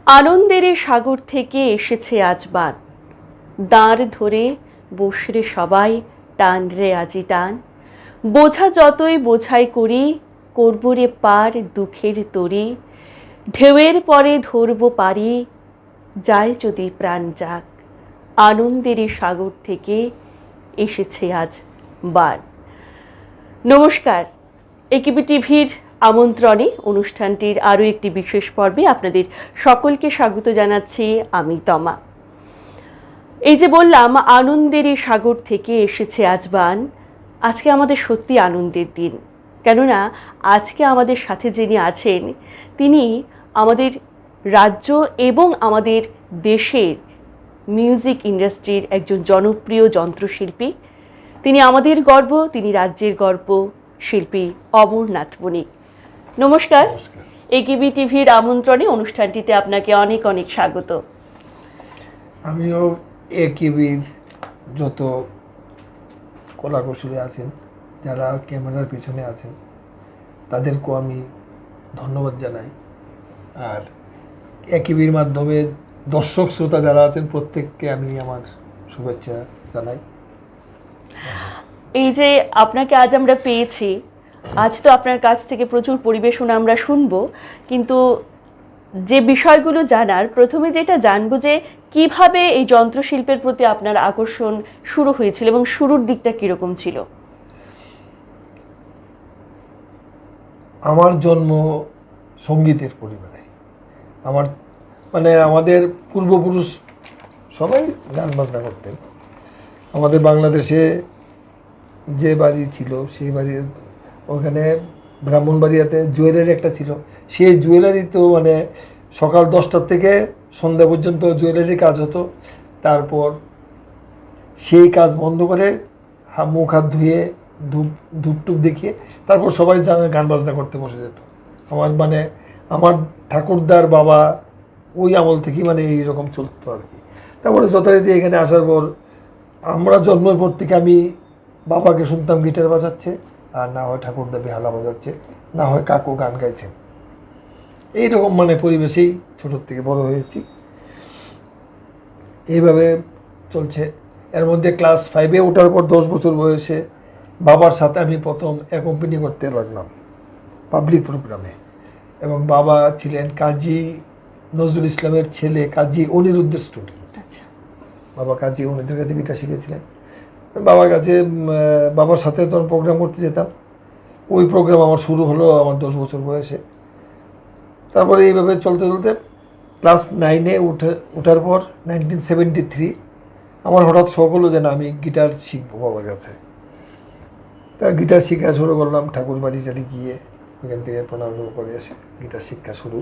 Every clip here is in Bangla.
আনন্দের সাগর থেকে এসেছে আজ বান, দাঁড় ধরে বসরে সবাই, টান রে আজি টান, বোঝা যতই বোঝাই করি, করব রে পার দুঃখের তরি, ঢেউয়ের পরে ধরব পারি, যায় যদি প্রাণ যাক, আনন্দের সাগর থেকে এসেছে আজ বান। নমস্কার, একিবি টিভির আমন্ত্রণে অনুষ্ঠানটির আরও একটি বিশেষ পর্বে আপনাদের সকলকে স্বাগত জানাচ্ছি আমি তমা। এই যে বললাম আনন্দের এই সাগর থেকে এসেছে আজ বান, আজকে আমাদের সত্যি আনন্দের দিন, কেননা আজকে আমাদের সাথে যিনি আছেন তিনি আমাদের রাজ্য এবং আমাদের দেশের মিউজিক ইন্ডাস্ট্রির একজন জনপ্রিয় যন্ত্রশিল্পী। তিনি আমাদের গর্ব, তিনি রাজ্যের গর্ব, শিল্পী অমরনাথ বণিক। নমস্কার, একিবি টিভির আমন্ত্রণে অনুষ্ঠানটিতে আপনাকে অনেক অনেক স্বাগত। আমিও একিবির যত কলাকুশলী আছেন, যারা ক্যামেরার পিছনে আছেন, তাদেরকেও আমি ধন্যবাদ জানাই। আর একিবির মাধ্যমে দর্শক শ্রোতা যারা আছেন প্রত্যেককে আমি আমার শুভেচ্ছা জানাই। এই যে আপনাকে আজ আমরা পেয়েছি, আজ তো আপনার কাছ থেকে প্রচুর পরিবেশনা আমরা শুনবো, কিন্তু যে বিষয়গুলো জানার, প্রথমে যেটা জানবো যে কিভাবে এই যন্ত্রশিল্পের প্রতি আপনার আকর্ষণ শুরু হয়েছিল এবং শুরুর দিকটা কিরকম ছিল? আমার জন্ম সঙ্গীতের পরিবারে। আমাদের পূর্বপুরুষ সবাই গান বাজনা করতেন। আমাদের বাংলাদেশে যে বাড়ি ছিল সেই বাড়ির ওখানে ব্রাহ্মণবাড়িয়াতে জুয়েলারি একটা ছিল। সেই জুয়েলারিতেও সকাল 10টার থেকে সন্ধ্যা পর্যন্ত জুয়েলারি কাজ হতো। তারপর সেই কাজ বন্ধ করে মুখ হাত ধুয়ে ধূপটুপ দেখিয়ে তারপর সবাই গান বাজনা করতে বসে যেত। আমার ঠাকুরদার বাবা ওই আমল থেকেই এইরকম চলতো আর কি। তারপরে যথারীতি এখানে আসার পর আমরা জন্মের পর থেকে আমি বাবাকে শুনতাম গিটার বাজাচ্ছে, আর না হয় ঠাকুরদা বেহালা বাজাচ্ছে, না হয় কাকু গান গাইছেন। এইরকম পরিবেশেই ছোটোর থেকে বড় হয়েছি। এইভাবে চলছে। এর মধ্যে ক্লাস 5-এ ওঠার পর 10 বছর বয়সে বাবার সাথে আমি প্রথম অ্যাকম্পানি করতে লাগলাম পাবলিক প্রোগ্রামে। এবং বাবা ছিলেন কাজী নজরুল ইসলামের ছেলে কাজী অনিরুদ্ধের স্টুডেন্ট। বাবা কাজী অনিরুদ্ধের কাছে গিটার শিখেছিলেন। বাবার সাথে তখন প্রোগ্রাম করতে যেতাম। ওই প্রোগ্রাম আমার শুরু হলো আমার 10 বছর বয়সে। তারপরে এইভাবে চলতে চলতে ক্লাস 9-এ ওঠার পর 1973 আমার হঠাৎ শখ হলো যে না, আমি গিটার শিখবো বাবার কাছে। তা গিটার শিক্ষা শুরু করলাম ঠাকুর বাড়ি গিয়ে, ওইখান থেকে প্রণাম করে এসে গিটার শিক্ষা শুরু।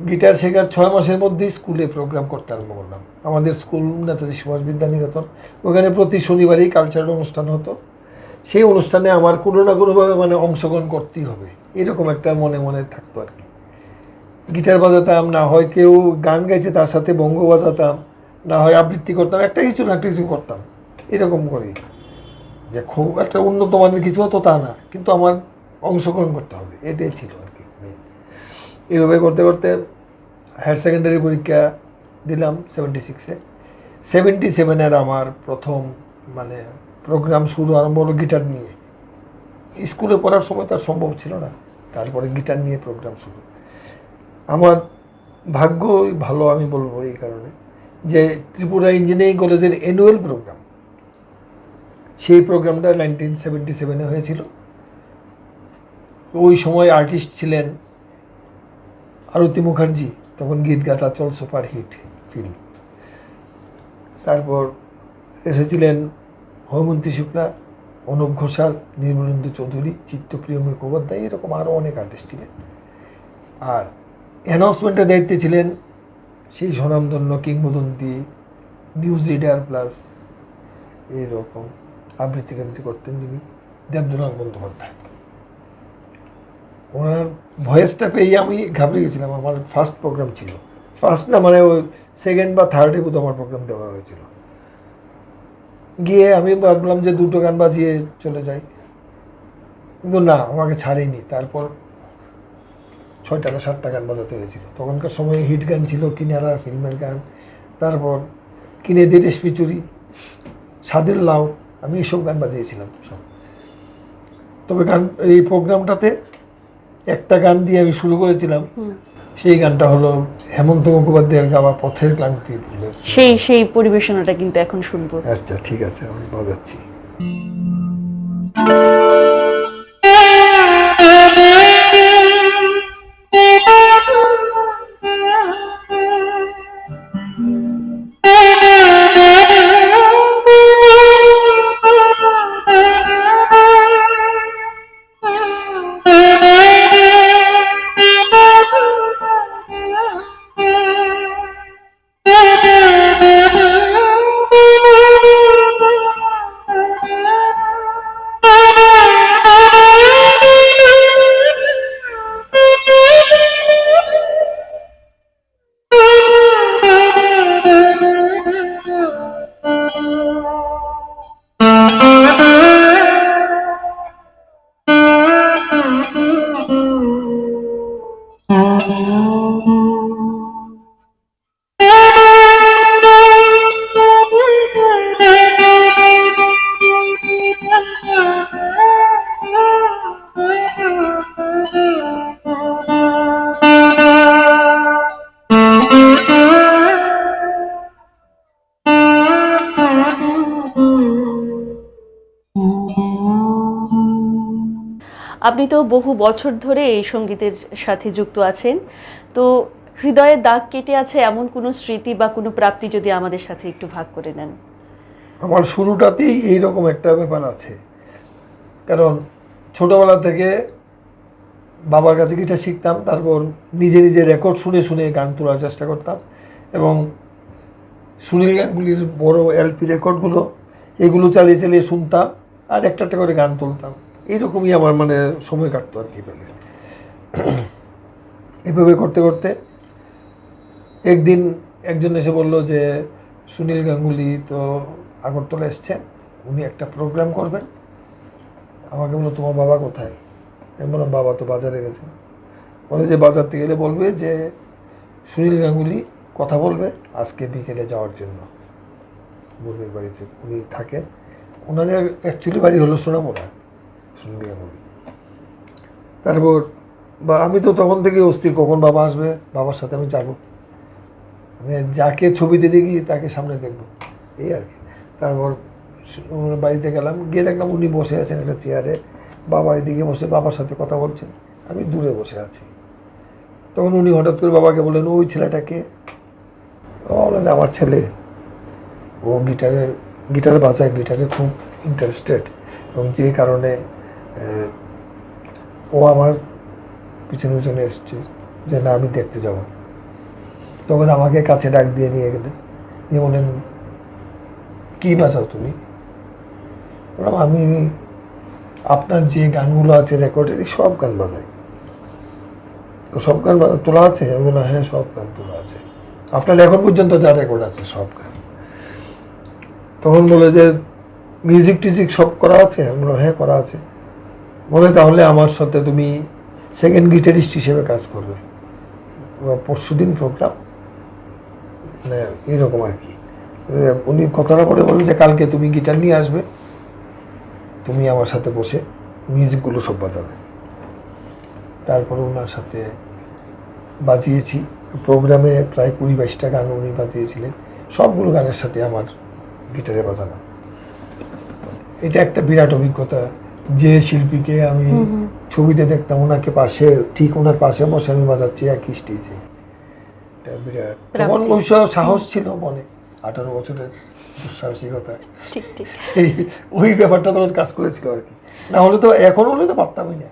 গিটার শেখার 6 মাসের মধ্যেই স্কুলে প্রোগ্রাম করতে আরম্ভ করলাম। আমাদের স্কুল নেতাজি সুভাষ বিদ্যানিকেতন, ওখানে প্রতি শনিবারই কালচারাল অনুষ্ঠান হতো। সেই অনুষ্ঠানে আমার কোনো না কোনোভাবে অংশগ্রহণ করতেই হবে, এরকম একটা মনে মনে থাকতো আর কি। গিটার বাজাতাম, না হয় কেউ গান গাইছে তার সাথে বঙ্গ বাজাতাম, না হয় আবৃত্তি করতাম, একটা কিছু না একটা কিছু করতাম। এরকম করি যে খুব একটা উন্নত মানের কিছু হতো তা না, কিন্তু আমার অংশগ্রহণ করতে হবে, এটাই ছিল আর কি। এইভাবে করতে করতে হায়ার সেকেন্ডারি পরীক্ষা দিলাম 76-এ। 77-এর আমার প্রথম প্রোগ্রাম শুরু আরম্ভ হলো গিটার নিয়ে। স্কুলে পড়ার সময় তার সম্ভব ছিল না, তারপরে গিটার নিয়ে প্রোগ্রাম শুরু। আমার ভাগ্য ভালো আমি বলবো এই কারণে যে ত্রিপুরা ইঞ্জিনিয়ারিং কলেজের অ্যানুয়াল প্রোগ্রাম, সেই প্রোগ্রামটা 1977-এ হয়েছিল। ওই সময় আর্টিস্ট ছিলেন আরতি মুখার্জি, তখন গীত গাথা চল সুপার হিট ফিল্ম। তারপর এসেছিলেন হৈমন্তী শুক্লা, অনুপ ঘোষাল, নির্মলেন্দু চৌধুরী, চিত্তপ্রিয় মুখোপাধ্যায়, এরকম আরও অনেক আর্টিস্ট ছিলেন। আর অ্যানাউন্সমেন্টের দায়িত্বে ছিলেন সেই স্বনামধন্য কিংবদন্তি নিউজ রিডার প্লাস এইরকম আবৃত্তি টাবৃত্তি করতেন যিনি, দেবদুলাল বন্দ্যোপাধ্যায়। ওনার ভয়েসটা পেয়ে আমি ঘাবড়ে গেছিলাম। আমার ফার্স্ট প্রোগ্রাম ছিল, ফার্স্ট না মানে ওই সেকেন্ড বা থার্ডে বোধ আমার প্রোগ্রাম দেওয়া হয়েছিল। গিয়ে আমি ভাবলাম যে দুটো গান বাজিয়ে চলে যাই, কিন্তু না, আমাকে ছাড়েনি। তারপর 6টা না 7টা গান বাজাতে হয়েছিল। তখনকার সময় হিট গান ছিল কিনারা ফিল্মের গান, তারপর কিনে দে রেশমি চুরি, সাদের লাউ, আমি এইসব গান বাজিয়েছিলাম সব। তবে গান এই প্রোগ্রামটাতে একটা গান দিয়ে আমি শুরু করেছিলাম, সেই গানটা হলো হেমন্ত মুখোপাধ্যায়ের গাওয়া পথের ক্লান্তি ভুলে। সেই পরিবেশনাটা কিন্তু এখন শুনবো। আচ্ছা ঠিক আছে, আমি বাজাচ্ছি। আপনি তো বহু বছর ধরে এই সঙ্গীতের সাথে যুক্ত আছেন, তো হৃদয়ে দাগ কেটে আছে এমন কোনো স্মৃতি বা কোনো প্রাপ্তি যদি আমাদের সাথে একটু ভাগ করে নেন। আমার শুরুটাতেই এইরকম একটা ব্যাপার আছে, কারণ ছোটবেলা থেকে বাবার কাছে গিটার শিখতাম, তারপর নিজে নিজে রেকর্ড শুনে শুনে গান তোলার চেষ্টা করতাম, এবং সুনীল গাঙ্গুলির বড় এলপি রেকর্ডগুলো এগুলো চালিয়ে চালিয়ে শুনতাম আর একটা একটা করে গান তুলতাম। এইরকমই আমার মানে সময় কাটতো আর কি। এভাবে করতে করতে একদিন একজন এসে বলল যে সুনীল গাঙ্গুলি তো আগরতলা এসছেন, উনি একটা প্রোগ্রাম করবেন। আমাকে বললো তোমার বাবা কোথায়? আমি বললাম বাবা তো বাজারে গেছে। বলে যে বাজারতে গেলে বলবে যে সুনীল গাঙ্গুলি কথা বলবে আজকে বিকেলে যাওয়ার জন্য, বোনের বাড়িতে উনি থাকেন। ওনাদের অ্যাকচুয়ালি বাড়ি হলো সোনামুড়া, সুনীল গাঙ্গুলি। তারপর আমি তো তখন থেকে অস্থির, কখন বাবা আসবে, বাবার সাথে আমি যাবো, মানে যাকে ছবিতে দেখি তাকে সামনে দেখবো, এই আর কি। তারপর বাড়িতে গেলাম, গিয়ে দেখলাম উনি বসে আছেন একটা চেয়ারে, বাবা এদিকে বসে বাবার সাথে কথা বলছেন, আমি দূরে বসে আছি। তখন উনি হঠাৎ করে বাবাকে বললেন ওই ছেলেটাকে? বললেন আমার ছেলে, ও গিটার বাজায়, গিটারে খুব ইন্টারেস্টেড, এবং যে কারণে ও আমার পিছনে পিছনে এসছে যে না আমি দেখতে যাব। তখন আমাকে কাছে ডাক দিয়ে নিয়ে গেলেন, নিয়ে বলেন কী বাজাও তুমি? বললাম আমি আপনার যে গানগুলো আছে রেকর্ডে সব গান বাজাই। তো সব গান তোলা আছে? আমি বললাম হ্যাঁ সব গান তোলা আছে, আপনার এখন পর্যন্ত যা রেকর্ড আছে সব গান। তখন বলে যে মিউজিক টিউজিক সব করা আছে? আমি বললাম হ্যাঁ করা আছে। বলে তাহলে আমার সাথে তুমি সেকেন্ড গিটারিস্ট হিসেবে কাজ করবে, পরশু দিন প্রোগ্রাম, মানে এইরকম আর কি। উনি কথাটা বলে বলেন যে কালকে তুমি গিটার নিয়ে আসবে, তুমি আমার সাথে বসে মিউজিকগুলো সব বাজাবে। তারপরে ওনার সাথে বাজিয়েছি প্রোগ্রামে, প্রায় 20-22টা গান উনি বাজিয়েছিলেন, সবগুলো গানের সাথে আমার গিটারে বাজানো। এটা একটা বিরাট অভিজ্ঞতা। যে শিল্পীকে আমি ছবিতে দেখতাম, ওনাকে পাশে, ঠিক ওনার পাশে বসে আমি বাজাচ্ছি একই স্টেজে, এটা বিরাট। তখন অবশ্য সাহস ছিল মনে, 18 বছরের দুঃসাহসিকতা, ওই ব্যাপারটা তখন কাজ করেছিল আর কি। না হলে তো এখন হলে তো পারতামই না,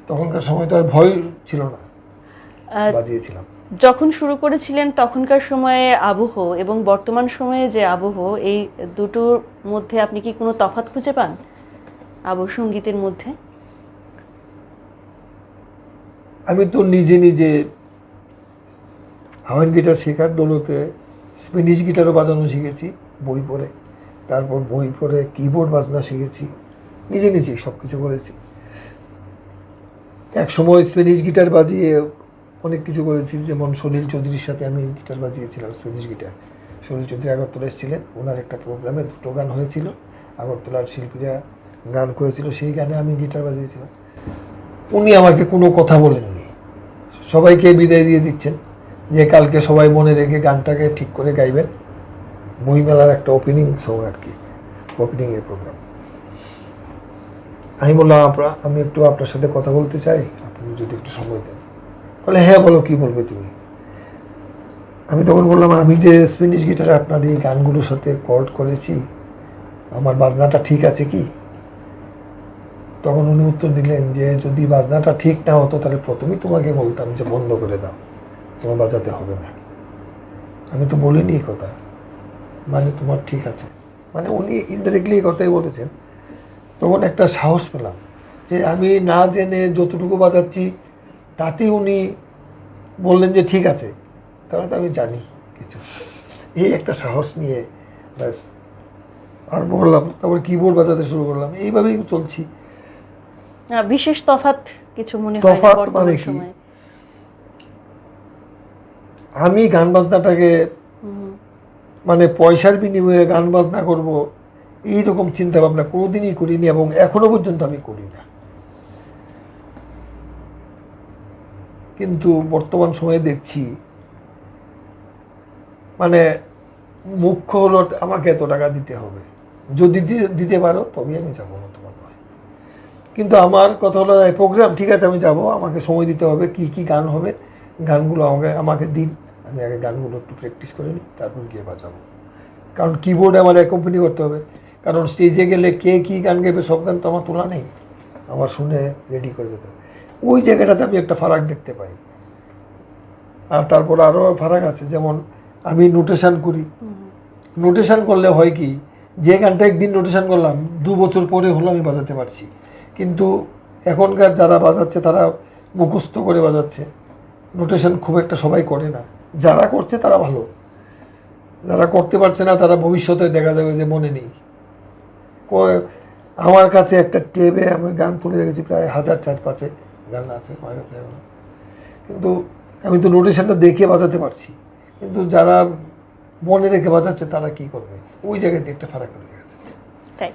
তখনকার সময় তো আর ভয় ছিল না, বাজিয়েছিলাম। যখন শুরু করেছিলেন তখনকার সময়ে আবহ এবং বর্তমান সময়ে যে আবহ, এই দুটোর মধ্যে আপনি কি কোনো তফাৎ খুঁজে পান আবহ সঙ্গীতের মধ্যে? আমি তো নিজে নিজে হাওয়াইন গিটার শেখার দৌলতে স্প্যানিশ গিটারও বাজানো শিখেছি বই পড়ে, তারপর বই পড়ে কিবোর্ড বাজনা শিখেছি, নিজে নিজেই সব কিছু করেছি। এক সময় স্প্যানিশ গিটার বাজিয়ে অনেক কিছু করেছি, যেমন সলিল চৌধুরীর সাথে আমি guitar বাজিয়েছিলাম Spanish guitar. Salil Chowdhury Agartala এসেছিলেন, ওনার একটা প্রোগ্রামে 2টো গান হয়েছিল, আগরতলার শিল্পীরা গান করেছিল, সেই গানে আমি গিটার বাজিয়েছিলাম। উনি আমাকে কোনো কথা বলেননি, সবাইকে বিদায় দিয়ে দিচ্ছেন যে কালকে সবাই মনে রেখে গানটাকে ঠিক করে গাইবেন। বইমেলার একটা ওপেনিং সং আর কি, ওপেনিংয়ের প্রোগ্রাম। আমি বললাম আমি একটু আপনার সাথে কথা বলতে চাই, আপনি যদি একটু সময় দেন। বলে হ্যাঁ বলো, কি বলবে তুমি। আমি তখন বললাম আমি যে স্প্যানিশ গিটারে আপনার এই গানগুলোর সাথে কর্ড করেছি, আমার বাজনাটা ঠিক আছে কি? তখন উনি উত্তর দিলেন যে যদি বাজনাটা ঠিক না হতো তাহলে প্রথমেই তোমাকে বলতাম যে বন্ধ করে দাও, তোমার বাজাতে হবে না। আমি তো বলিনি এই কথা, মানে তোমার ঠিক আছে, মানে উনি ইনডাইরেক্টলি এই কথাই বলেছেন। তখন একটা সাহস পেলাম যে আমি না জেনে যতটুকু বাজাচ্ছি তাতেই উনি বললেন যে ঠিক আছে, তাহলে তো আমি জানি কিছু। এই একটা সাহস নিয়ে ব্যাস আরম্ভ করলাম, তারপর কিবোর্ড বাজাতে শুরু করলাম, এইভাবেই চলছি। বিশেষ তফাৎ কিছু মনে হয় না তফাৎ বর্তমান মানে কি, সময়ে? আমি গান বাজনাটাকে মানে পয়সার বিনিময়ে গান বাজনা করব এইরকম চিন্তা ভাবনা কোনোদিনই করিনি, এবং এখনো পর্যন্ত আমি করি না। কিন্তু বর্তমান সময়ে দেখছি মানে মুখ্য হলো আমাকে এত টাকা দিতে হবে, যদি দিতে পারো তবেই আমি যাবো, না তোমার নয়। কিন্তু আমার কথা হলো প্রোগ্রাম ঠিক আছে আমি যাব, আমাকে সময় দিতে হবে, কি কি গান হবে গানগুলো আমাকে দিন, আমি আগে গানগুলো একটু প্র্যাকটিস করে নিই, তারপর গিয়ে বাজাবো। কারণ কিবোর্ডে আমার অ্যাকম্পানি করতে হবে, কারণ স্টেজে গেলে কে কী গান গাইবে সব গান তো আমার তোলা নেই, আমার শুনে রেডি করে যেতে হবে। ওই জায়গাটাতে আমি একটা ফারাক দেখতে পাই। আর তারপর আরও ফারাক আছে, যেমন আমি নোটেশান করি, নোটেশান করলে হয় কি, যে গানটা একদিন নোটেশান করলাম 2 বছর পরে হলো আমি বাজাতে পারছি। কিন্তু এখনকার যারা বাজাচ্ছে তারা মুখস্থ করে বাজাচ্ছে, নোটেশান খুব একটা সবাই করে না। যারা করছে তারা ভালো, যারা করতে পারছে না তারা ভবিষ্যতে দেখা যাবে যে মনে নেই। আমার কাছে একটা টেবে আমি গান তুলে রেখেছি, প্রায় 1000-4-5 গান আছে আমার কাছে, কিন্তু আমি তো নোটেশনটা দেখে বাজাতে পারছি, কিন্তু যারা মনে রেখে বাজাচ্ছে তারা কি করবে, ওই জায়গায় দিয়ে একটা ফারাক হয়ে গেছে। তাই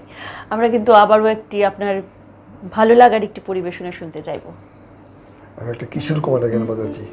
আমরা কিন্তু আবারও একটি আপনার ভালো লাগার একটি পরিবেশনা শুনতে চাইবো। আমি একটা কিশোর কুমারের গান বাজাচ্ছি।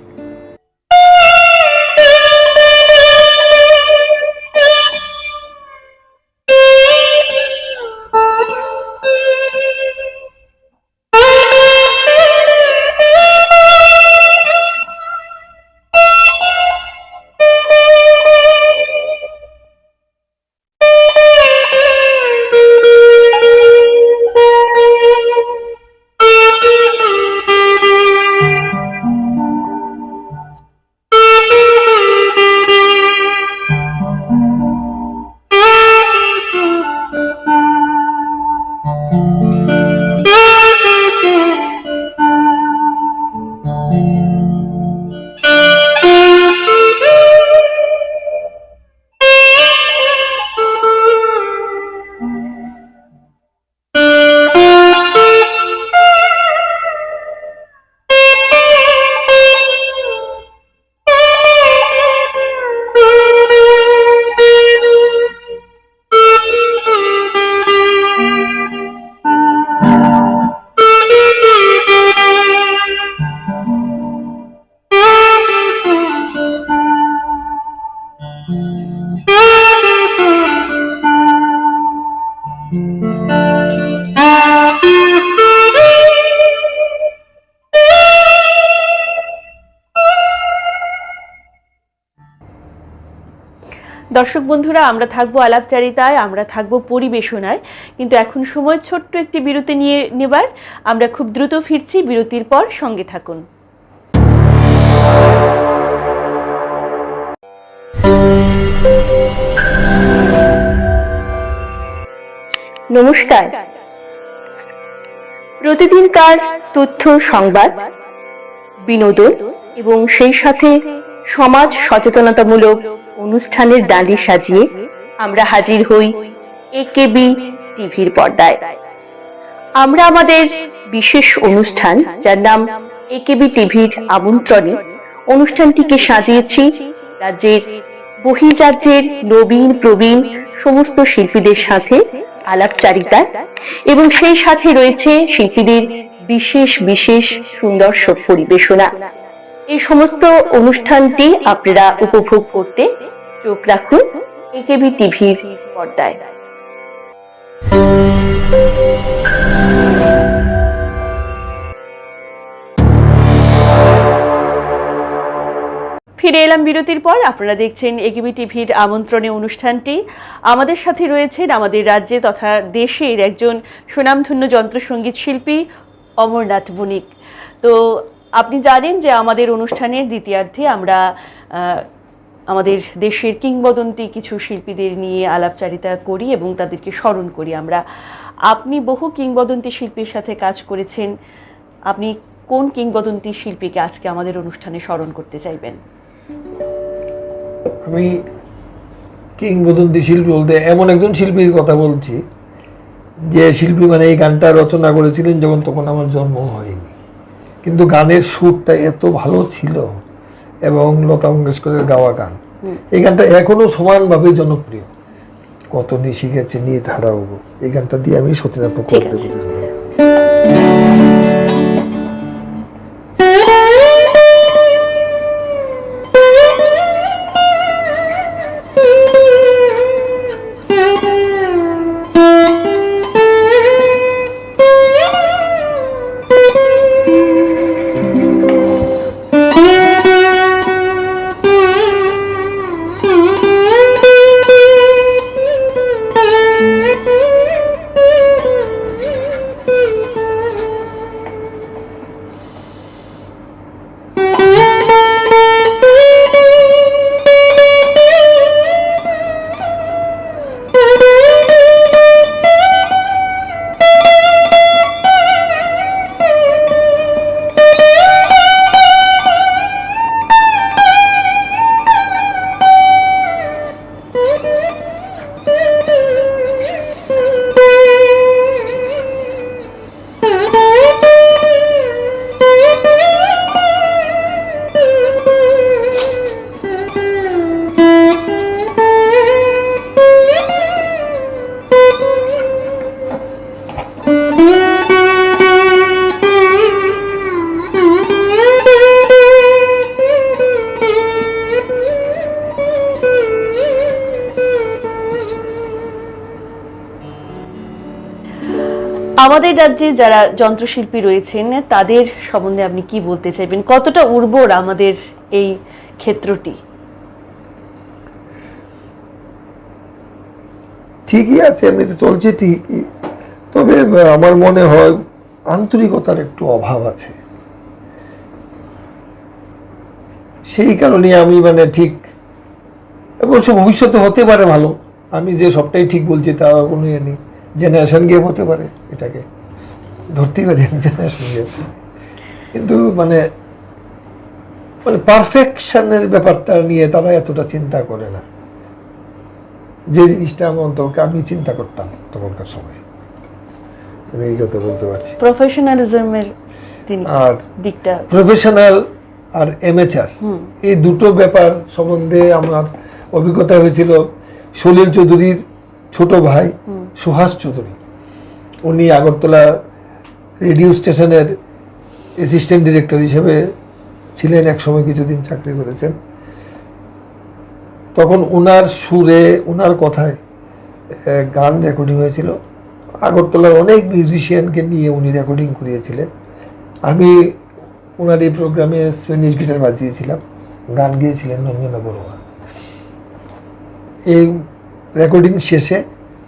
দর্শক বন্ধুরা, আমরা থাকবো আলাপচারিতায়, আমরা থাকবো পরিবেশনায়, কিন্তু এখন সময় ছোট্ট একটি বিরতি নিয়ে নেবার। আমরা খুব দ্রুত ফিরছি বিরতির পর, সঙ্গে থাকুন। নমস্কার। প্রতিদিনকার তথ্য, সংবাদ, বিনোদন এবং সেই সাথে সমাজ সচেতনতামূলক অনুষ্ঠানের ডালি সাজিয়ে আমরা হাজির হই একেবি টিভির পর্দায়। আমরা আমাদের বিশেষ অনুষ্ঠান, যার নাম একেবি টিভির আমন্ত্রণে, অনুষ্ঠানটিকে সাজিয়েছি রাজ্যের বহির্রাজ্যের নবীন প্রবীণ সমস্ত শিল্পীদের সাথে আলাপচারিতায়, এবং সেই সাথে রয়েছে শিল্পীদের বিশেষ বিশেষ সুন্দর পরিবেশনা। এই সমস্ত অনুষ্ঠানটি আপনারা উপভোগ করতে চোখ রাখুন একেবি টিভির পর্দায়। ফিরে এলাম বিরতির পর। আপনারা দেখছেন একেবি টিভির আমন্ত্রণে অনুষ্ঠানটি। আমাদের সাথে রয়েছেন আমাদের রাজ্যে তথা দেশের একজন সুনামধন্য যন্ত্রসঙ্গীত শিল্পী অমরনাথ বণিক। তো আপনি জানেন যে আমাদের অনুষ্ঠানের দ্বিতীয়ার্ধে আমরা আমাদের দেশের কিংবদন্তি কিছু শিল্পীদের নিয়ে আলাপচারিতা করি এবং তাদেরকে স্মরণ করি আমরা। আপনি বহু কিংবদন্তি শিল্পীর সাথে কাজ করেছেন। আপনি কোন কিংবদন্তি শিল্পীকে আজকে আমাদের অনুষ্ঠানে স্মরণ করতে চাইবেন? আমি কিংবদন্তি শিল্পী বলতে এমন একজন শিল্পীর কথা বলছি, যে শিল্পী মানে এই গানটা রচনা করেছিলেন যখন তখন আমার জন্ম হয়নি, কিন্তু গানের সুরটা এত ভালো ছিল এবং লতা মঙ্গেশকরের গাওয়া গান। এই গানটা এখনো সমানভাবে জনপ্রিয়। কত নিশি গেছে নিয়ে ধারাও, এই গানটা দিয়ে আমি সতীনাথ মুখোপাধ্যায় বলতেছিলাম। আমাদের রাজ্যে যারা যন্ত্রশিল্পী রয়েছেন তাদের সম্বন্ধে আপনি কি বলতে চাইবেন? কতটা উর্বর আমাদের এই ক্ষেত্রটি? ঠিকই আছে, এমনিতে চলছে ঠিকই, তবে আমার মনে হয় আন্তরিকতার একটু অভাব আছে। সেই কারণে আমি ঠিক, অবশ্য ভবিষ্যতে হতে পারে ভালো, আমি যে সবটাই ঠিক বলছি তা কোনো ইয়ে নেই। জেনারেশন গেপ হতে পারে, এটাকে ধরতেই পারি জেনারেশন গেপ, কিন্তু পারফেকশনের ব্যাপারটা নিয়ে তারা এতটা চিন্তা করে না, যে জিনিসটা আমি চিন্তা করতাম তখনকার সময়। আমি এই কথা বলতে পারছি। প্রফেশনালিজমের আর দিকটা, প্রফেশনাল আর অ্যামেচার, এই দুটো ব্যাপার সম্বন্ধে আমার অভিজ্ঞতা হয়েছিল সলিল চৌধুরীর ছোট ভাই সুহাস চৌধুরী। উনি আগরতলা রেডিও স্টেশনের অ্যাসিস্ট্যান্ট ডিরেক্টর হিসেবে ছিলেন, এক সময় কিছুদিন চাকরি করেছেন। তখন ওনার সুরে, ওনার কথায় গান রেকর্ডিং হয়েছিল। আগরতলার অনেক মিউজিশিয়ানকে নিয়ে উনি রেকর্ডিং করিয়েছিলেন। আমি ওনার এই প্রোগ্রামে স্প্যানিশ গিটার বাজিয়েছিলাম, গান গিয়েছিলেন রঞ্জনা বড়ুয়া। এই রেকর্ডিং শেষে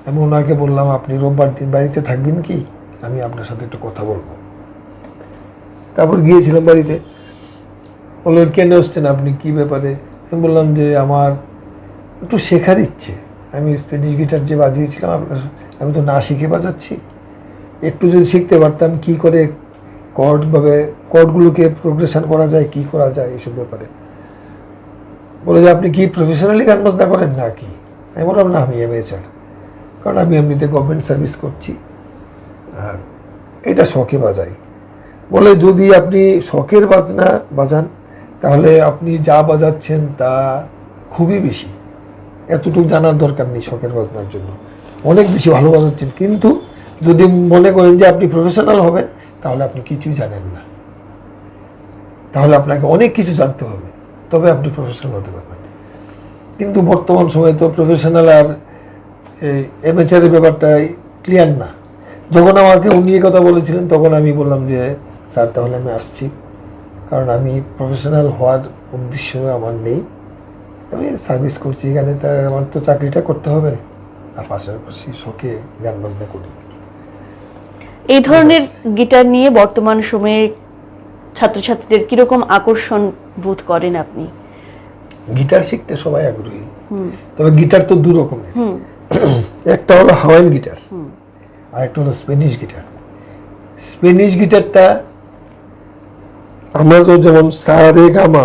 আমি ওনাকে বললাম, আপনি রোববার দিন বাড়িতে থাকবেন কি, আমি আপনার সাথে একটু কথা বলবো। তারপর গিয়েছিলাম বাড়িতে। বললেন, কেন আসছেন আপনি, কি ব্যাপারে? আমি বললাম যে আমার একটু শেখার ইচ্ছে, আমি স্প্যানিশ গিটার যে বাজিয়েছিলাম আমি তো না শিখে বাজাচ্ছি, একটু যদি শিখতে পারতাম কি করে কর্ডগুলোকে প্রোগ্রেশন করা যায়, কি করা যায় এইসব ব্যাপারে। বলে যে আপনি কি প্রফেশনালি গান বাজনা করেন না কি? আমি বললাম না, আমি অ্যামেচার, কারণ আমি এমনিতে গভর্নমেন্ট সার্ভিস করছি আর এটা শখে বাজাই। বলে যদি আপনি শখের বাজনা বাজান তাহলে আপনি যা বাজাচ্ছেন তা খুবই বেশি, এতটুকু জানার দরকার নেই শখের বাজনার জন্য, অনেক বেশি ভালো বাজাচ্ছেন। কিন্তু যদি মনে করেন যে আপনি প্রফেশনাল হবেন তাহলে আপনি কিছুই জানেন না, তাহলে আপনাকে অনেক কিছু জানতে হবে, তবে আপনি প্রফেশনাল হতে পারবেন। কিন্তু বর্তমান সময়ে তো প্রফেশনাল আর অ্যামেচারের ব্যাপারটা ক্লিয়ার না। যখন আমাকে উনি কথা বলেছিলেন তখন আমি বললাম যে স্যার তাহলে আমি আসছি, কারণ আমি প্রফেশনাল হওয়ার উদ্দেশ্য আমার নেই, আমি সার্ভিস করছি এখানে, তাই আমার তো চাকরিটা করতে হবে, আর পাশাপাশি শখে গান বাজনা করি। এই ধরনের গিটার নিয়ে বর্তমান সময়ে ছাত্রছাত্রীদের কিরকম আকর্ষণ বোধ করেন আপনি? গিটার শিখতে সবাই আগ্রহী, তবে গিটার তো দু রকমের, একটা হলো হাওয়াইন গিটার আর একটা হলো স্প্যানিশ গিটার। স্প্যানিশ গিটারটা আমরা তো যেমন সা রে গামা,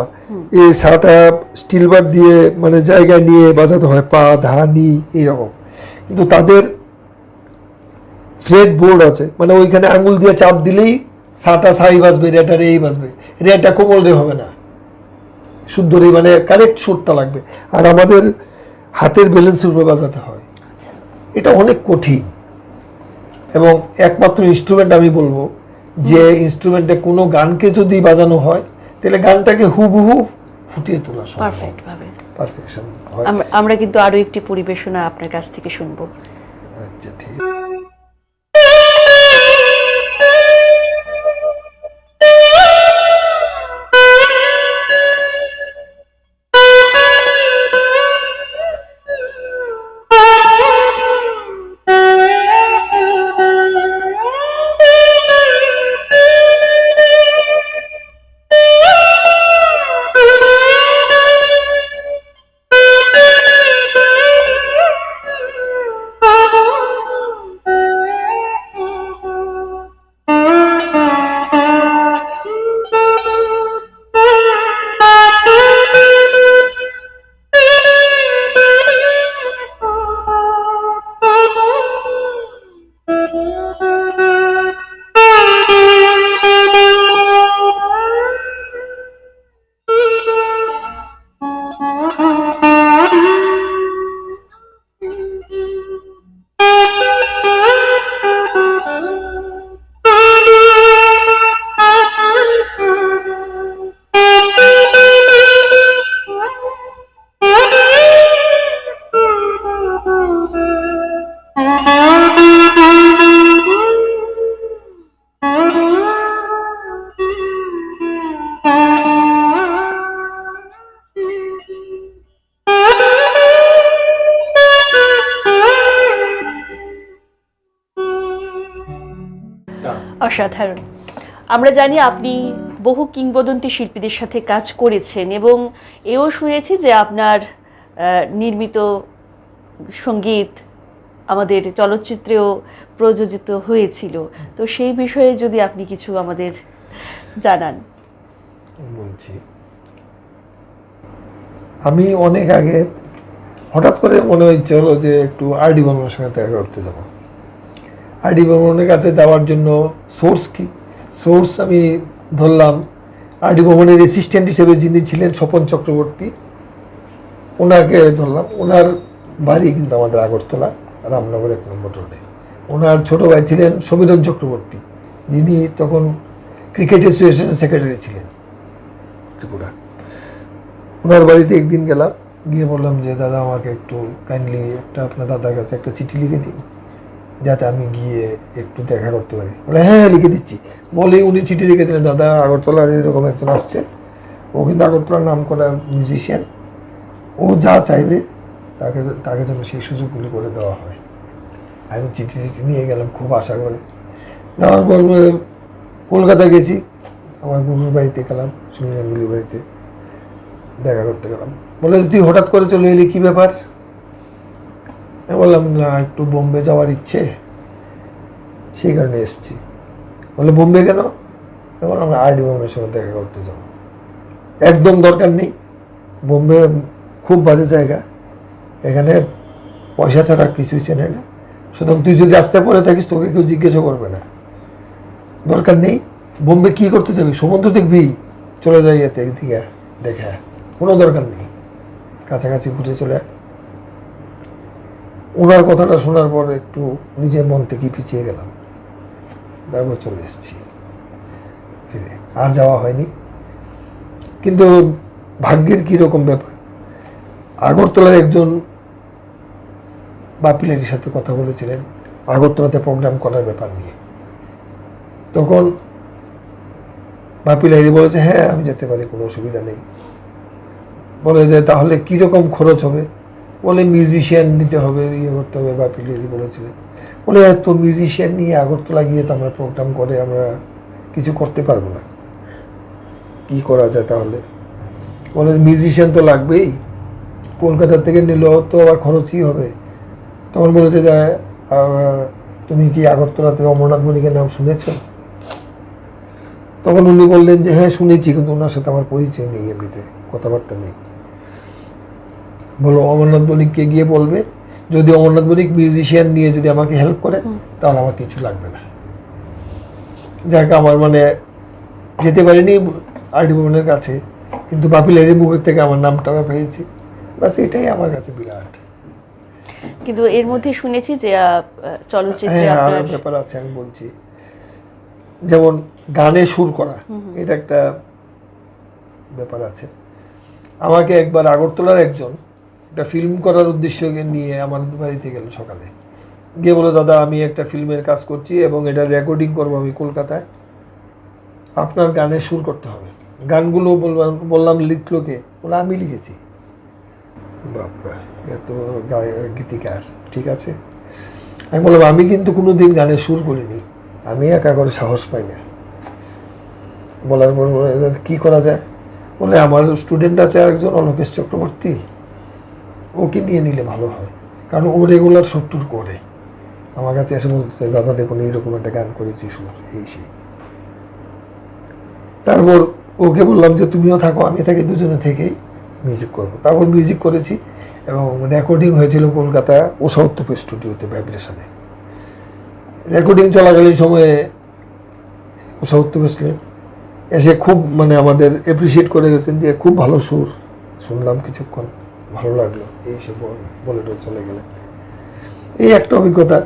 এই সাটা স্টিল বার দিয়ে মানে জায়গায় নিয়ে বাজাতে হয়, পা ধা নি এইরকম, কিন্তু তাদের ফ্রেড বোর্ড আছে, মানে ওইখানে আঙুল দিয়ে চাপ দিলেই সাটা সাই বাজবে, রেটা রে এই বাজবে, রেটা কোমল রে হবে না, শুদ্ধ রে মানে কারেক্ট সুরটা লাগবে, আর আমাদের হাতের ব্যালেন্সের উপরে বাজাতে হয়। এটা অনেক কঠিন এবং একমাত্র ইনস্ট্রুমেন্ট আমি বলবো যে ইনস্ট্রুমেন্টে কোনো গানকে যদি বাজানো হয় তাহলে গানটাকে হুবহু ফুটিয়ে তোলা সম্ভব, পারফেক্ট ভাবে পারফেকশন হয়। আমরা কিন্তু আরো একটি পরিবেশনা আপনার কাছ থেকে শুনবো। আচ্ছা ঠিক। অসাধারণ। আমরা জানি আপনি বহু কিংবদন্তি শিল্পীদের সাথে কাজ করেছেন এবং এও শুনেছি যে আপনার নির্মিত সঙ্গীত আমাদের চলচ্চিত্রেও প্রযোজিত হয়েছিল, তো সেই বিষয়ে যদি আপনি কিছু আমাদের জানান। বলছি, আমি অনেক আগে হঠাৎ করে মনে হচ্ছে হলো যে একটু আর.ডি. বর্মনের সঙ্গে দেখা করতে যাব। আর.ডি. বর্মনের কাছে যাওয়ার জন্য সোর্স কি, সোর্স আমি ধরলাম আর.ডি. বর্মনের অ্যাসিস্ট্যান্ট হিসেবে যিনি ছিলেন স্বপন চক্রবর্তী, ওনাকে ধরলাম। ওনার বাড়ি কিন্তু আমাদের আগরতলা রামনগর 1 নম্বর রোডে। ওনার ছোট ভাই ছিলেন সমীরণ চক্রবর্তী, যিনি তখন ক্রিকেট অ্যাসোসিয়েশনের সেক্রেটারি ছিলেন ত্রিপুরা। ওনার বাড়িতে একদিন গেলাম, গিয়ে বললাম যে দাদা আমাকে একটু কাইন্ডলি আপনার দাদার কাছে একটা চিঠি লিখে দিন যাতে আমি গিয়ে একটু দেখা করতে পারি। বলে হ্যাঁ লিখে দিচ্ছি। বলে উনি চিঠি লিখে দিলেন, দাদা আগরতলার এরকম একজন আসছে, ও কিন্তু আগরতলার নাম করা মিউজিশিয়ান, ও যা চাইবে তাকে যেন সেই সুযোগগুলি করে দেওয়া হয়। আমি চিঠি নিয়ে গেলাম খুব আশা করে। যাওয়ার পর কলকাতা গেছি, আমার গুরুর বাড়িতে গেলাম, সুনীল গাঙ্গুলির বাড়িতে দেখা করতে গেলাম। বলে তুই হঠাৎ করে চলে এলি, কী ব্যাপার? আমি বললাম না, একটু বোম্বে যাওয়ার ইচ্ছে, সেই কারণে এসেছি। বলে বোম্বে কেন? আমি বললাম আর.ডি বর্মনের সঙ্গে দেখা করতে যাবো। একদম দরকার নেই, বোম্বে খুব বাজে জায়গা, এখানে পয়সা ছাড়া কিছুই চেনে না, সুতরাং তুই যদি আসতে পরে থাকিস তোকে কেউ জিজ্ঞাসা করবে না, দরকার নেই। বোম্বে কি করতে যাবি? সমুদ্র দেখবি, চলে যাই এতে দিকে দেখা, কোনো দরকার নেই, কাছাকাছি ঘুরে চলে আয়। ওনার কথাটা শোনার পর একটু নিজের মন থেকে পিছিয়ে গেলাম, তারপর চলে এসেছি ফিরে, আর যাওয়া হয়নি। কিন্তু ভাগ্যের কীরকম ব্যাপার, আগরতলার একজন বাপিলারির সাথে কথা বলেছিলেন আগরতলাতে প্রোগ্রাম করার ব্যাপার নিয়ে। তখন বাপিলারি বলেছে হ্যাঁ আমি যেতে পারি, কোনো অসুবিধা নেই। বলে যে তাহলে কীরকম খরচ হবে? বলে মিউজিশিয়ান নিতে হবে, ইয়ে করতে হবে। বাপিলারি বলেছিলেন, বলে তো মিউজিশিয়ান নিয়ে আগরতলা গিয়ে তো আমরা প্রোগ্রাম করে আমরা কিছু করতে পারবো না, কি করা যায় তাহলে? বলে মিউজিশিয়ান তো লাগবেই, কলকাতা থেকে নিলেও তো আবার খরচই হবে। তখন বলেছে যে তুমি কি আগরতলাতে অমরনাথ মণিকের নাম শুনেছ? তখন উনি বললেন যে হ্যাঁ শুনেছি, কিন্তু ওনার সাথে আমার পরিচয় নেই, এমনিতে কথাবার্তা নেই। বলো অমরনাথ মণিককে গিয়ে বলবে যদি অমরনাথ মণিক মিউজিশিয়ান নিয়ে যদি আমাকে হেল্প করে তাহলে আমার কিছু লাগবে না। যাক, আমার মানে যেতে পারিনি আর.ডি বর্মনের কাছে, কিন্তু বাপিলারির মুখের থেকে আমার নামটা পেয়েছি, বাস এটাই আমার কাছে বিরাট। কিন্তু এর মধ্যে শুনেছি যে চলচ্চিত্রে হ্যাঁ আরো আপনার ব্যাপার আছে, আমি বলছি। যেমন গানে সুর করা, এটা একটা ব্যাপার আছে। আমাকে একবার আগরতলার একজন একটা ফিল্ম করার উদ্দেশ্য নিয়ে আমার বাড়িতে গেল সকালে, গিয়ে বলে দাদা আমি একটা ফিল্মের কাজ করছি এবং এটা রেকর্ডিং করবো আমি কলকাতায়, আপনার গানে সুর করতে হবে। গানগুলো বললাম লিখলো কে? বলে আমি লিখেছি। বাপরা, এত গীতিকার, ঠিক আছে। আমি বললাম আমি কিন্তু কোনোদিন গানে সুর করিনি, আমি একা করে সাহস পাই না। বলার পর কি করা যায়? বলে আমার স্টুডেন্ট আছে একজন অলোকেশ চক্রবর্তী, ওকে নিয়ে নিলে ভালো হয়, কারণ ও রেগুলার সুর টুর করে। আমার কাছে এসে বলতে দাদা দেখুন এইরকম একটা গান করেছি, সুর এই সেই। তারপর ওকে বললাম যে তুমিও থাকো আমি থাকি, দুজনে থেকেই মিউজিক করবো। তারপর মিউজিক করেছি এবং রেকর্ডিং হয়েছিল কলকাতা উষা উত্তপ স্টুডিওতে, ভাইব্রেশনে। রেকর্ডিং চলাকালীন সময়ে উষা উত্তপ এসে খুব মানে আমাদের অ্যাপ্রিসিয়েট করে গেছেন যে খুব ভালো সুর, শুনলাম কিছুক্ষণ ভালো লাগলো, এই সব বলে চলে গেলেন। এই একটা অভিজ্ঞতা।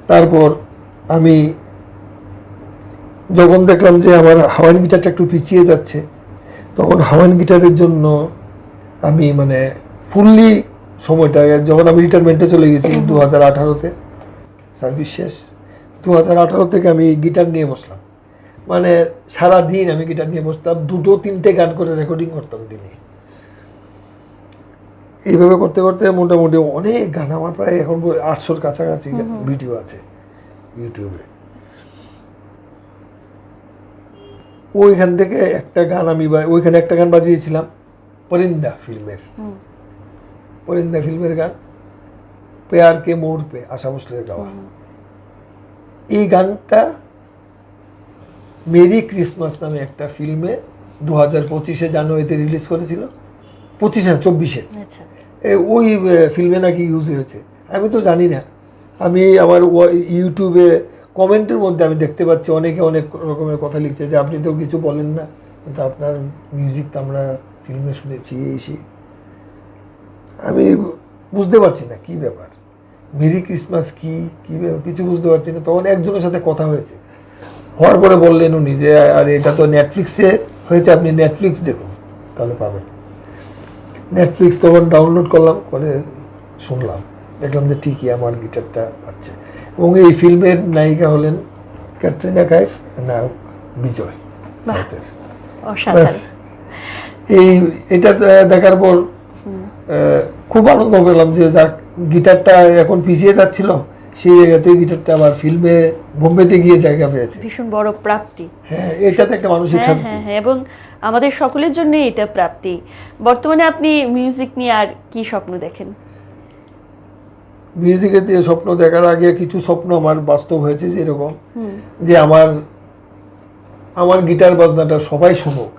তারপর আমি যখন দেখলাম যে আমার হাওয়াইন গিটারটা একটু পিছিয়ে যাচ্ছে, তখন হাওয়াইন গিটারের জন্য আমি মানে ফুললি সময়টা, যখন আমি রিটায়ারমেন্টে চলে গেছি 2018-তে, সার্ভিস শেষ, 2018 থেকে আমি গিটার নিয়ে বসলাম। মানে সারাদিন আমি গিটার নিয়ে বসতাম, 2-3টে গান করে রেকর্ডিং করতাম দিনে। এইভাবে করতে করতে মোটামুটি অনেক গান, আমার প্রায় এখন 800-র কাছাকাছি ভিডিও আছে ইউটিউবে। ওইখান থেকে একটা গান আমি ওইখানে একটা গান বাজিয়েছিলাম পরিন্দা ফিল্মের গান, পেয়ার কে মোড় পে, আশা ভোসলের গাওয়া। এই গানটা মেরি ক্রিসমাস নামে একটা ফিল্মে 2025-এ জানুয়ারিতে রিলিজ করেছিল, 24-এর ওই ফিল্মে নাকি ইউজ হয়েছে। আমি তো জানি না, আমি আমার ইউটিউবে কমেন্টের মধ্যে আমি দেখতে পাচ্ছি অনেকে অনেক রকমের কথা লিখছে যে আপনি তো কিছু বলেন না, কিন্তু আপনার মিউজিক তো আমরা ফিল্মে শুনেছি এই সেই। আমি বুঝতে পারছি না কি ব্যাপার, মেরি ক্রিসমাস কি কিছু বুঝতে পারছি না। তখন একজনের সাথে কথা হয়েছে, হওয়ার পরে বললেন উনি যে আর এটা তো নেটফ্লিক্সে হয়েছে, আপনি নেটফ্লিক্স দেখুন তাহলে পাবেন। নেটফ্লিক্স তখন ডাউনলোড করলাম, করে শুনলাম, দেখলাম যে ঠিকই আমার গিটারটা আছে। এবং এই ফিল্মের নায়িকা হলেন ক্যাটরিনা কাইফ, নায়ক বিজয় সাউথের। এটা দেখার পর খুব আনন্দ পেলাম যে যাক, গিটারটা এখন পিছিয়ে যাচ্ছিল, সেই জায়গাতেই গিটারটা আবার ফিল্মে বোম্বেতে গিয়ে জায়গা পেয়েছে, ভীষণ বড় প্রাপ্তি। হ্যাঁ, এটাতে একটা মানসিক শান্তি। হ্যাঁ, এবং আমাদের সকলের জন্য এটা প্রাপ্তি। বর্তমানে আপনি মিউজিক নিয়ে আর কি স্বপ্ন দেখেন? মিউজিকের দিয়ে স্বপ্ন দেখার আগে কিছু স্বপ্ন আমার বাস্তব হয়েছে, যেরকম যে আমার গিটার বাজনাটা সবাই শুনুক।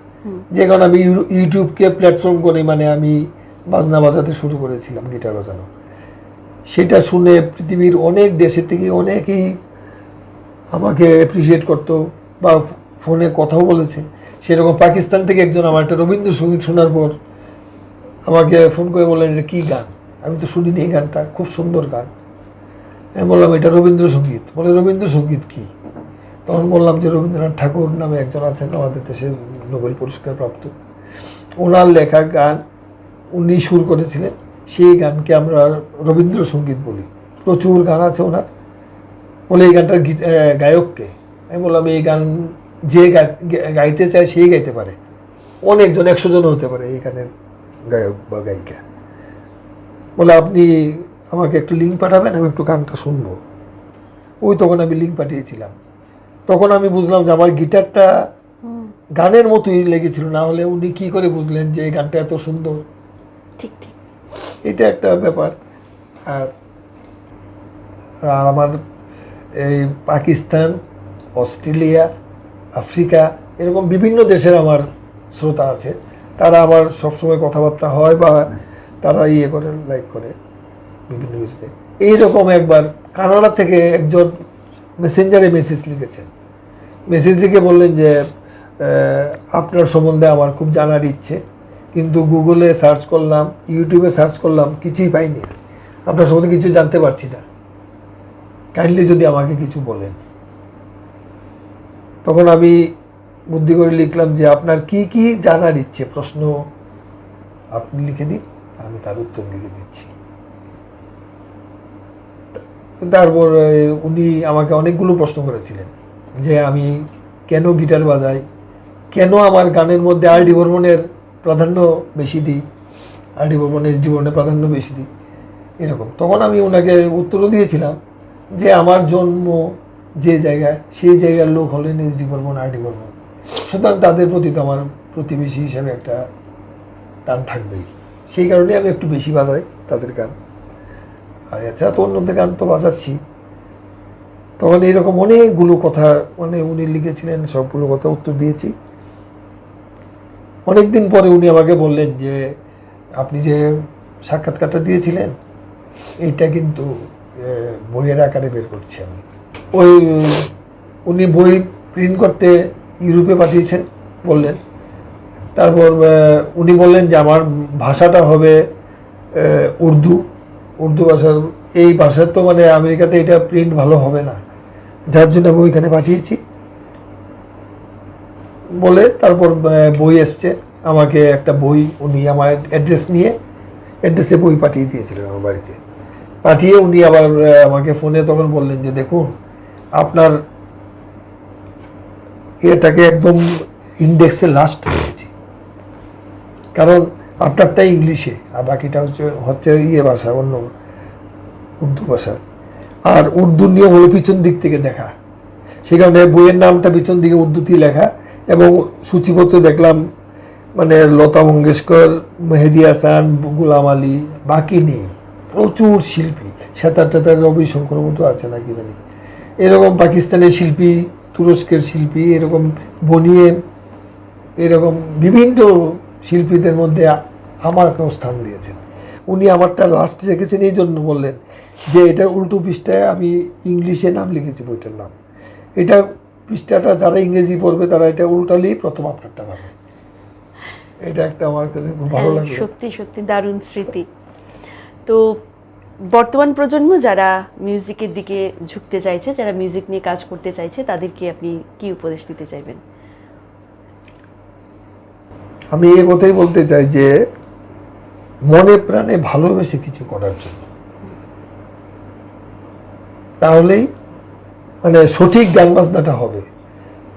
যে কারণে আমি ইউটিউবকে প্ল্যাটফর্ম করে মানে আমি বাজনা বাজাতে শুরু করেছিলাম, গিটার বাজানো। সেটা শুনে পৃথিবীর অনেক দেশের থেকে অনেকেই আমাকে অ্যাপ্রিসিয়েট করতো বা ফোনে কথাও বলেছে। সেরকম পাকিস্তান থেকে একজন আমার একটা রবীন্দ্রসঙ্গীত শোনার পর আমাকে ফোন করে বললেন, এটা কী গান? আমি তো শুনিনি এই গানটা, খুব সুন্দর গান। আমি বললাম এটা রবীন্দ্রসঙ্গীত। বলে রবীন্দ্রসঙ্গীত কী? তখন বললাম যে রবীন্দ্রনাথ ঠাকুর নামে একজন আছেন আমাদের দেশে, নোবেল পুরস্কার প্রাপ্ত, ওনার লেখা গান উনি সুর করেছিলেন, সেই গানকে আমরা রবীন্দ্রসঙ্গীত বলি। প্রচুর গান আছে ওনার। বলে এই গানটার গায়ককে? আমি বললাম এই গান যে গাইতে চায় সেই গাইতে পারে, অনেকজন 100 জন হতে পারে এই গানের গায়ক বা গায়িকা। বলে আপনি আমাকে একটু লিঙ্ক পাঠাবেন, আমি একটু গানটা শুনবো। তখন আমি লিঙ্ক পাঠিয়েছিলাম। তখন আমি বুঝলাম যে আমার গিটারটা গানের মতোই লেগেছিল, না হলে উনি কি করে বুঝলেন যে এই গানটা এত সুন্দর? ঠিক ঠিক। এটা একটা ব্যাপার। আর আমার এই পাকিস্তান, অস্ট্রেলিয়া, আফ্রিকা এরকম বিভিন্ন দেশের আমার শ্রোতা আছে। তারা আমার সবসময় কথাবার্তা হয় বা তারা করে লাইক করে বিভিন্ন কিছুতে। এইরকম একবার কানাডা থেকে একজন মেসেঞ্জারে মেসেজ লিখেছেন। মেসেজ লিখে বললেন যে আপনার সম্বন্ধে আমার খুব জানার ইচ্ছে, কিন্তু গুগলে সার্চ করলাম, ইউটিউবে সার্চ করলাম, কিছুই পাইনি, আপনার সম্বন্ধে কিছু জানতে পারছি না, কাইন্ডলি যদি আমাকে কিছু বলেন। তখন আমি বুদ্ধি করে লিখলাম যে আপনার কি কি জানার ইচ্ছে, প্রশ্ন আপনি লিখে দিন, আমি তার উত্তর লিখে দিচ্ছি। তারপর উনি আমাকে অনেকগুলো প্রশ্ন করেছিলেন যে আমি কেন গিটার বাজাই, কেন আমার গানের মধ্যে আর ডি বর্মনের প্রাধান্য বেশি দিই, আর ডি বর্মনের জীবনে প্রাধান্য বেশি দিই, এরকম। তখন আমি ওনাকে উত্তরও দিয়েছিলাম যে আমার জন্ম যে জায়গায়, সেই জায়গার লোক হলেন এস ডি বর্মন, আর ডি বর্মন, সুতরাং তাদের প্রতি তো আমার প্রতিবেশী হিসেবে একটা টান থাকবেই। সেই কারণে আমি একটু বেশি বাজাই তাদের গান। আর এছাড়া তো অন্যদের গান তো বাজাচ্ছি। তখন এইরকম অনেকগুলো কথা মানে উনি লিখেছিলেন, সবগুলো কথা উত্তর দিয়েছি। অনেকদিন পরে উনি আমাকে বললেন যে আপনি যে সাক্ষাৎকারটা দিয়েছিলেন এইটা কিন্তু বইয়ের আকারে বের করছি আমি। উনি বই প্রিন্ট করতে ইউরোপে পাঠিয়েছেন বললেন। তারপর উনি বললেন যে আমার ভাষাটা হবে উর্দু ভাষার। এই ভাষার তো মানে আমেরিকাতে এটা প্রিন্ট ভালো হবে না, যার জন্য আমি ওইখানে পাঠিয়েছি বলে। তারপর বই এসছে, আমাকে একটা বই উনি আমার অ্যাড্রেসে বই পাঠিয়ে দিয়েছিলেন আমার বাড়িতে। পাঠিয়ে উনি আবার আমাকে ফোনে তখন বললেন যে দেখুন আপনার এটাকে একদম ইন্ডেক্সে লাস্ট রেখেছি, কারণ আপনারটা ইংলিশে আর বাকিটা হচ্ছে ভাষা, অন্য উর্দু ভাষা। আর উর্দু নিয়ম হলো পিছন দিক থেকে দেখা, সেই কারণে বইয়ের নামটা পিছন দিকে উর্দুতেই লেখা। এবং সূচিপত্র দেখলাম মানে লতা মঙ্গেশকর, মেহেদি হাসান, গুলাম আলী, বাকি নেই, প্রচুর শিল্পী, সেতার রবিশঙ্কর মতো আছে নাকি জানি, এরকম পাকিস্তানের শিল্পী, তুরস্কের শিল্পী, এরকম বনিয়েন, এরকম বিভিন্ন শিল্পীদের মধ্যে আমাকেও স্থান দিয়েছেন। উনি আমারটা লাস্ট রেখেছেন এই জন্য বললেন যে এটার উল্টো পৃষ্ঠায় আমি ইংলিশে নাম লিখেছি বইটার নাম, এটা পৃষ্ঠাটা যারা ইংরেজি পড়বে তারা এটা উল্টালেই প্রথম আপনারটা পাবে। এটা একটা আমার কাছে খুব ভালো লাগে। সত্যি সত্যি দারুণ স্মৃতি। তো বর্তমান প্রজন্ম যারা মিউজিকের দিকে ঝুঁকতে চাইছে, যারা মিউজিক নিয়ে কাজ করতে চাইছে, তাদেরকে আপনি কি উপদেশ দিতে চাইবেন? আমি এই কথাই বলতে চাই যে মনে প্রাণে ভালোবেসে কিছু করার জন্য, তাহলেই মানে সঠিক গান বাজনাটা হবে।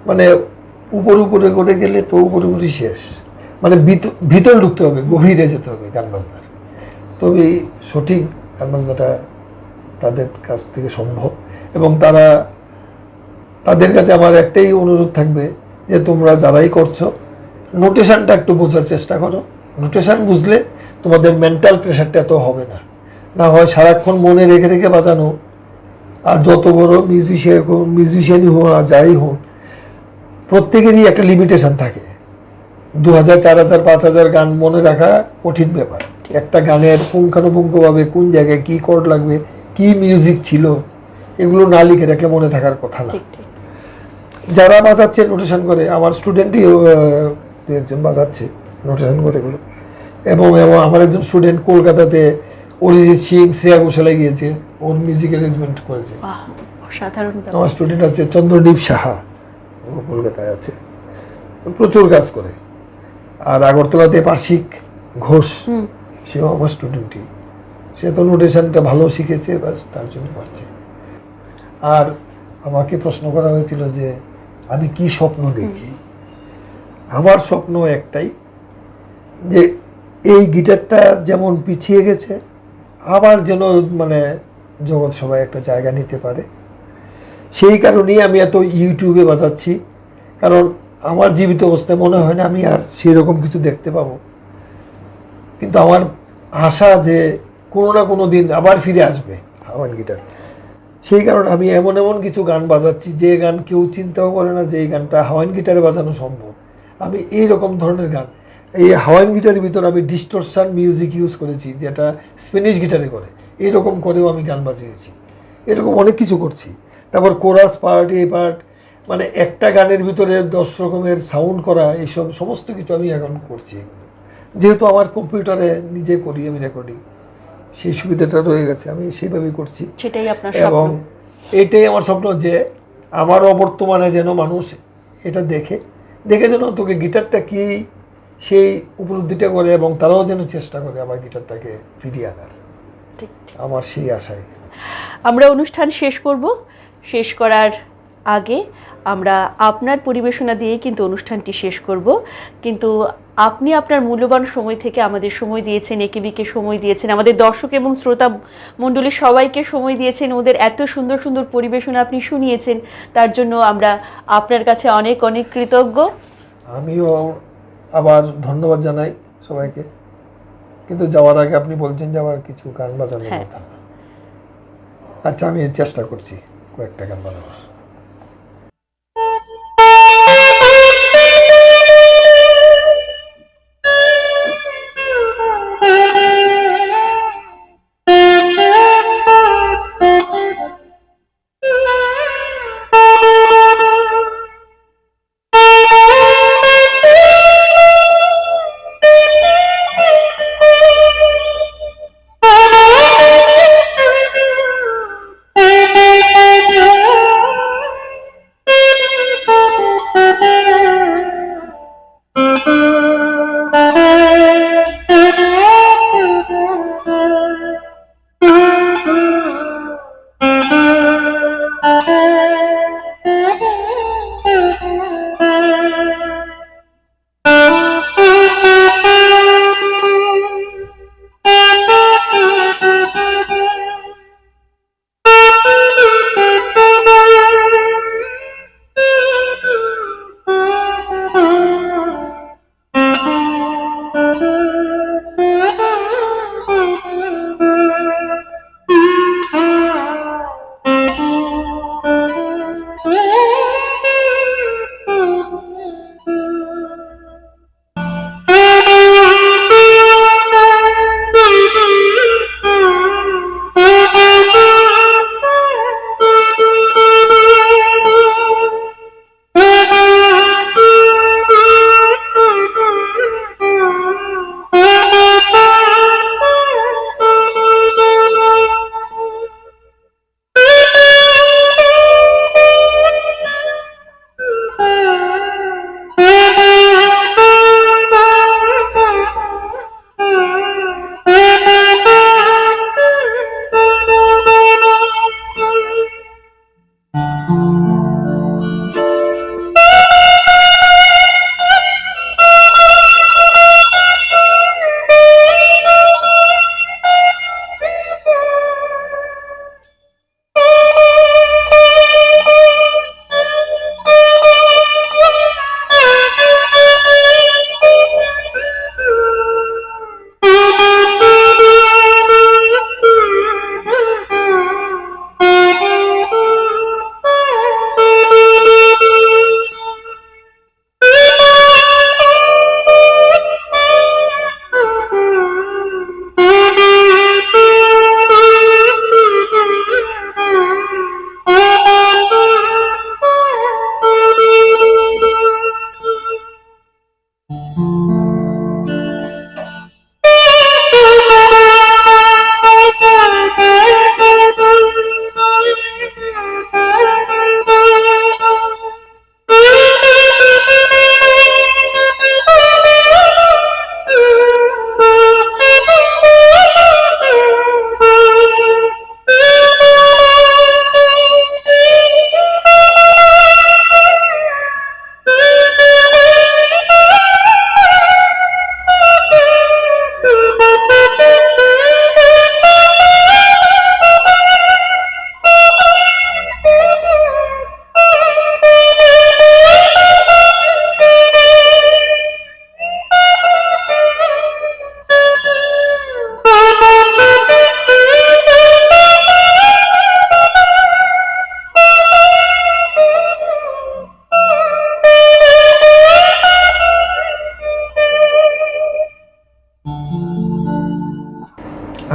মানে উপরে করে গেলে তো উপরে শেষ, মানে ভিতরে ঢুকতে হবে, গভীরে যেতে হবে গান বাজনার, তবে সঠিক গান বাজনাটা তাদের কাছ থেকে সম্ভব। এবং তাদের কাছে আমার একটাই অনুরোধ থাকবে যে তোমরা যারাই করছো নোটেশনটা একটু বোঝার চেষ্টা করো। নোটেশন বুঝলে তোমাদের মেন্টাল প্রেশারটা এত হবে না। না হয় সারাক্ষণ মনে রেখে রেখে বাজানো। আর যত বড় মিউজিশিয়ানই হোক আর যাই হোক, প্রত্যেকেরই একটা লিমিটেশন থাকে। 2000, 4000, 5000 গান মনে রাখা কঠিন ব্যাপার। একটা গানের পুঙ্খানুপুঙ্খভাবে কোন জায়গায় কি কর্ড লাগবে, কি মিউজিক ছিল, এগুলো না লিখে রাখলে মনে থাকার কথা না। যারা বাজাচ্ছে নোটেশন করে, আমার স্টুডেন্টই একজন বাজাচ্ছে নোটেশন করে করে। এবং আমার একজন স্টুডেন্ট কলকাতাতে অরিজিৎ সিং, শ্রেয়া ঘোষালে গিয়েছে, ওর মিউজিক অ্যারেঞ্জমেন্ট করেছে। অসাধারণ। আমার স্টুডেন্ট আছে চন্দ্রদীপ সাহা, ও কলকাতায় আছে, প্রচুর কাজ করে। আর আগরতলাতে পার্শ্বিক ঘোষ, সেও আমার স্টুডেন্টই। সে তো নোটেশনটা ভালো শিখেছে, বাস তার জন্য পারছে। আর আমাকে প্রশ্ন করা হয়েছিল যে আমি কি স্বপ্ন দেখি। আমার স্বপ্ন একটাই, যে এই গিটারটা যেমন পিছিয়ে গেছে, আবার যেন মানে জগৎ সবাই একটা জায়গা নিতে পারে। সেই কারণেই আমি এত ইউটিউবে বাজাচ্ছি, কারণ আমার জীবিত অবস্থায় মনে হয় না আমি আর সেই রকম কিছু দেখতে পাবো। কিন্তু আমার আশা যে কোনো না কোনো দিন আবার ফিরে আসবে হাওয়াইন গিটার। সেই কারণে আমি এমন এমন কিছু গান বাজাচ্ছি যে গান কেউ চিন্তাও করে না যে এই গানটা হাওয়াইন গিটারে বাজানো সম্ভব। আমি এই রকম ধরনের গান, এই হাওয়াইন গিটারের ভিতর আমি ডিস্টরশন মিউজিক ইউজ করেছি, যেটা স্প্যানিশ গিটারে করে, এইরকম করেও আমি গান বাজিয়েছি। এরকম অনেক কিছু করছি। তারপর কোরাস পার্ট, এই পার্ট, মানে একটা গানের ভিতরে 10 রকমের সাউন্ড করা, এইসব সমস্ত কিছু আমি এখন করছি। যেহেতু আমার কম্পিউটারে নিজে করি আমি রেকর্ডিং, সেই সুবিধাটা রয়ে গেছে, আমি সেইভাবেই করছি। সেটাই আপনার এবং এইটাই আমার স্বপ্ন, যে আমার অবর্তমানে যেন মানুষ এটা দেখে যেন তোকে গিটারটা কি সেই উপলব্ধিটা করে, এবং তারাও যেন চেষ্টা করে আমার গিটারটাকে ফিরিয়ে আনার। আমার সেই আশায়। আমরা অনুষ্ঠান শেষ করব। শেষ করার আগে আমরা আপনার পরিবেশনা দিয়েই কিন্তু অনুষ্ঠানটি শেষ করব। কিন্তু আপনি আপনার মূল্যবান সময় থেকে আমাদের সময় দিয়েছেন, একেবিকে সময় দিয়েছেন, আমাদের দর্শক এবং শ্রোতা মণ্ডলী সবাইকে সময় দিয়েছেন, ওদের এত সুন্দর সুন্দর পরিবেশনা আপনি শুনিয়েছেন, তার জন্য আমরা আপনার কাছে অনেক অনেক কৃতজ্ঞ। আমিও আবার ধন্যবাদ জানাই সবাইকে। কিন্তু যাওয়ার আগে আপনি বলছেন যে আবার কিছু গান বাজানোর কথা। আচ্ছা, আমি চেষ্টা করছি কয়েকটা গান বাজানোর।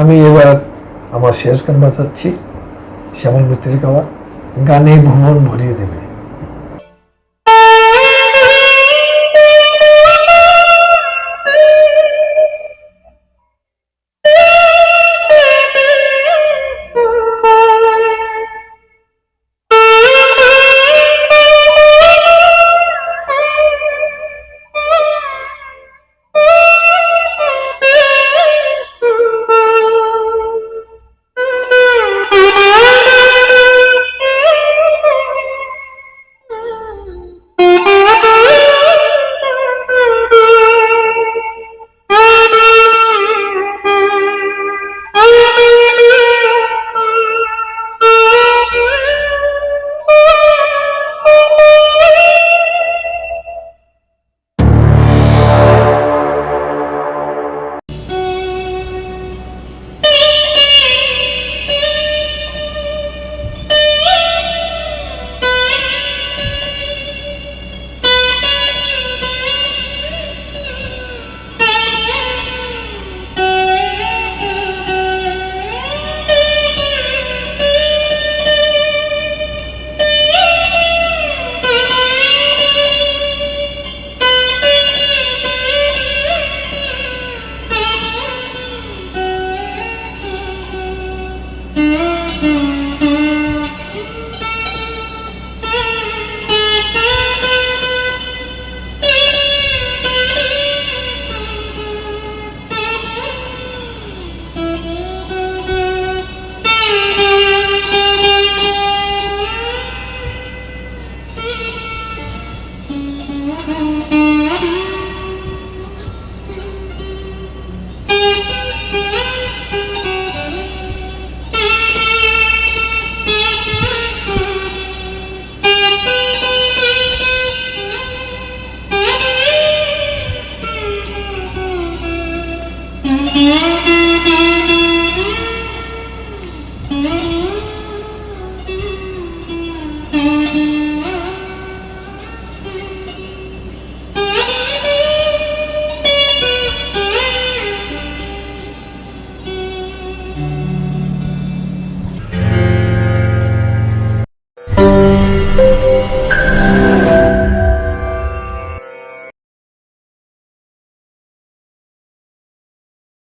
আমি এবার আমার শেষ গান বাজাচ্ছি শ্যামল মিত্রের গাওয়া গানে ভুবন ভরিয়ে দেবে।